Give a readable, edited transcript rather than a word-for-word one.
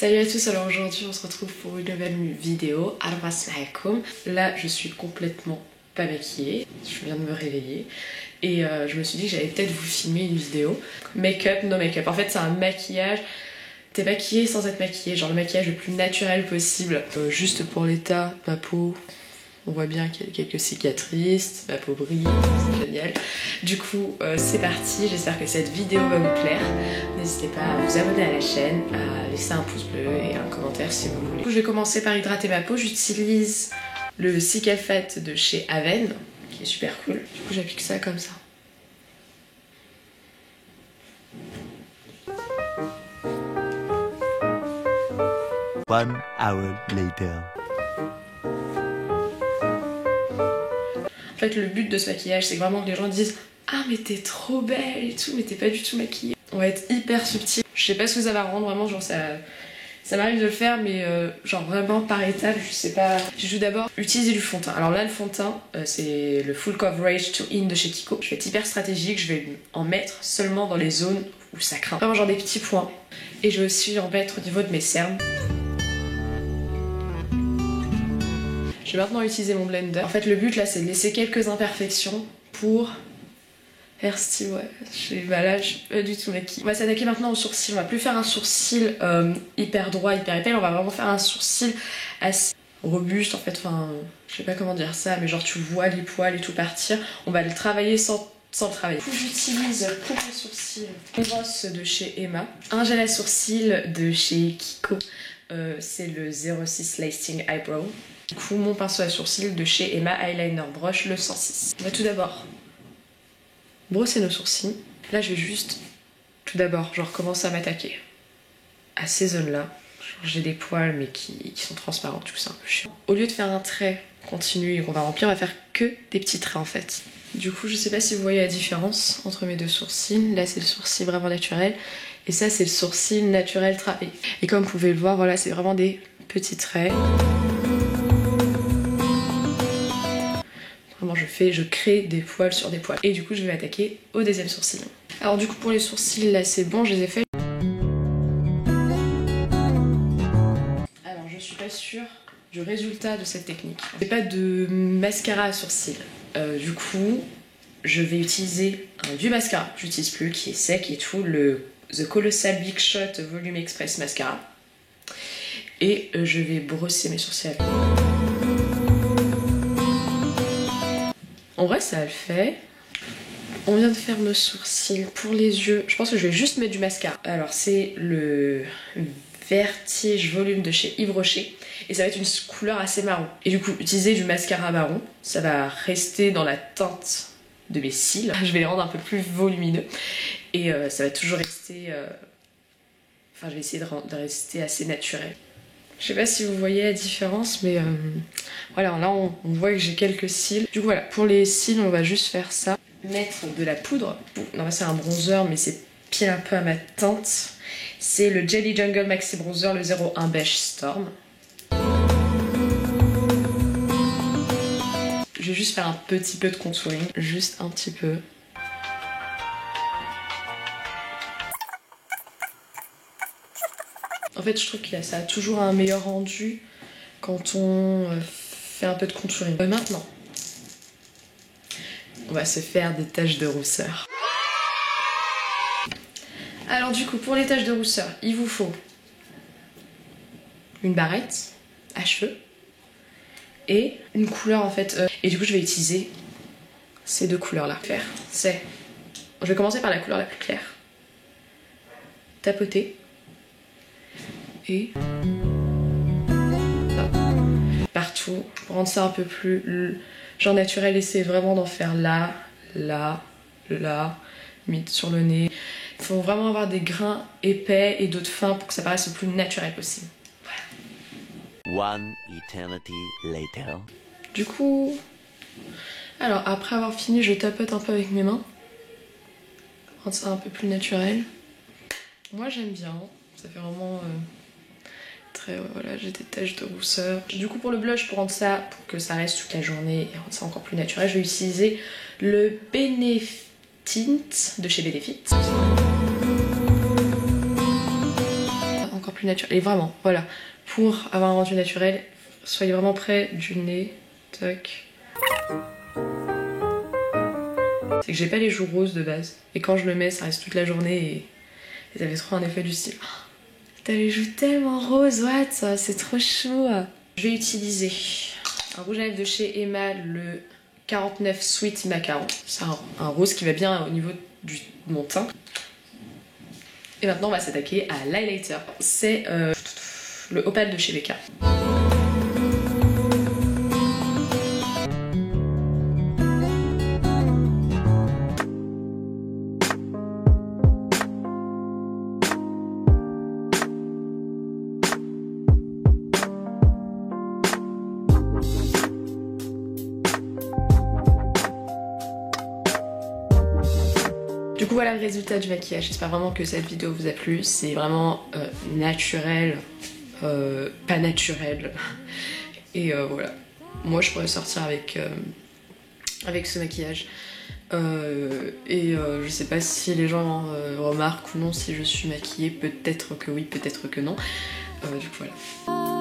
Salut à tous, alors aujourd'hui on se retrouve pour une nouvelle vidéo. Assalamualaikum. Là je suis complètement pas maquillée, je viens de me réveiller et je me suis dit que j'allais peut-être vous filmer une vidéo make-up, no make-up. En fait c'est un maquillage, t'es maquillée sans être maquillée, genre le maquillage le plus naturel possible. Juste pour l'état, ma peau, on voit bien qu'il y a quelques cicatrices, ma peau brille, c'est génial. Du coup, c'est parti, j'espère que cette vidéo va vous plaire. N'hésitez pas à vous abonner à la chaîne, à laisser un pouce bleu et un commentaire si vous voulez. Du coup, je vais commencer par hydrater ma peau. J'utilise le Cical Fat de chez Aven, qui est super cool. Du coup, j'applique ça comme ça. One hour later. En fait, le but de ce maquillage, c'est vraiment que les gens disent « Ah, mais t'es trop belle et tout, mais t'es pas du tout maquillée. » On va être hyper subtil. Je sais pas ce que ça va rendre, vraiment, genre ça m'arrive de le faire, mais genre vraiment par étapes, je sais pas. Je vais d'abord utiliser du fond de teint. Alors là, le fond de teint, c'est le Full Coverage To In de chez Kiko. Je vais être hyper stratégique, je vais en mettre seulement dans les zones où ça craint. Vraiment genre des petits points. Et je vais aussi en mettre au niveau de mes cernes. Je vais maintenant utiliser mon blender. En fait, le but là, c'est de laisser quelques imperfections pour faire style, ouais. Là, je suis pas du tout maquillée. On va s'attaquer maintenant au sourcil. On va plus faire un sourcil hyper droit, hyper épais. On va vraiment faire un sourcil assez robuste, en fait. Enfin, je sais pas comment dire ça, mais genre tu vois les poils et tout partir. On va le travailler sans le travailler. Du coup, j'utilise pour les sourcils une brosse de chez Emma, un gel à sourcils de chez Kiko. C'est le 06 Lasting Eyebrow. Du coup, mon pinceau à sourcils de chez Emma Eyeliner Brush, le 106. On va tout d'abord brosser nos sourcils. Là, je vais juste, tout d'abord, genre commencer à m'attaquer à ces zones-là. J'ai des poils, mais qui sont transparents, tout c'est un peu chiant. Au lieu de faire un trait continu et qu'on va remplir, on va faire que des petits traits en fait. Du coup, je sais pas si vous voyez la différence entre mes deux sourcils. Là, c'est le sourcil vraiment naturel. Et ça, c'est le sourcil naturel travaillé. Et comme vous pouvez le voir, voilà, c'est vraiment des petits traits. Vraiment, je crée des poils sur des poils. Et du coup, je vais m'attaquer au deuxième sourcil. Alors du coup, pour les sourcils, là, c'est bon, je les ai faits. Alors, je suis pas sûre du résultat de cette technique. J'ai pas de mascara à sourcils. Du coup, je vais utiliser un vieux mascara. J'utilise plus, qui est sec et tout, le The Colossal Big Shot Volume Express Mascara. Et je vais brosser mes sourcils avec. En vrai, ça le fait. On vient de faire nos sourcils. Pour les yeux, je pense que je vais juste mettre du mascara. Alors, c'est le Vertige Volume de chez Yves Rocher. Et ça va être une couleur assez marron. Et du coup, utiliser du mascara marron, ça va rester dans la teinte de mes cils. Je vais les rendre un peu plus volumineux. Et ça va toujours rester... Enfin, je vais essayer de rester assez naturel. Je sais pas si vous voyez la différence, mais voilà, là on voit que j'ai quelques cils. Du coup voilà, pour les cils, on va juste faire ça. Mettre de la poudre. Non, c'est un bronzer, mais c'est pile un peu à ma teinte. C'est le Jelly Jungle Maxi Bronzer, le 01 Beige Storm. Je vais juste faire un petit peu de contouring, juste un petit peu. En fait, je trouve que ça a toujours un meilleur rendu quand on fait un peu de contouring. Maintenant, on va se faire des taches de rousseur. Alors du coup, pour les taches de rousseur, il vous faut une barrette à cheveux et une couleur en fait. Et du coup, je vais utiliser ces deux couleurs-là. Je vais commencer par la couleur la plus claire. Tapoter. Et partout pour rendre ça un peu plus genre naturel. Essayez vraiment d'en faire là, limite sur le nez. Il faut vraiment avoir des grains épais et d'autres fins pour que ça paraisse le plus naturel possible. Voilà. One eternity later. Du coup, alors après avoir fini, je tapote un peu avec mes mains, rendre ça un peu plus naturel. Moi j'aime bien, ça fait vraiment voilà, j'ai des taches de rousseur. Du coup pour le blush, pour rendre ça, pour que ça reste toute la journée et rendre ça encore plus naturel, je vais utiliser le Benefit de chez Benefit. plus naturel. Et vraiment, voilà, pour avoir un rendu naturel, soyez vraiment près du nez. Toc. C'est que j'ai pas les joues roses de base. Et quand je le mets, ça reste toute la journée et ça fait trop un effet du style. T'as les joues tellement roses, what? C'est trop chou. Je vais utiliser un rouge à lèvres de chez Emma, le 49 Sweet Macaron. C'est un rose qui va bien au niveau de mon teint. Et maintenant on va s'attaquer à l'highlighter. C'est le Opale de chez Becca. Du coup voilà le résultat du maquillage, j'espère vraiment que cette vidéo vous a plu, c'est vraiment naturel, pas naturel, et voilà, moi je pourrais sortir avec ce maquillage, je sais pas si les gens remarquent ou non si je suis maquillée, peut-être que oui, peut-être que non, du coup voilà.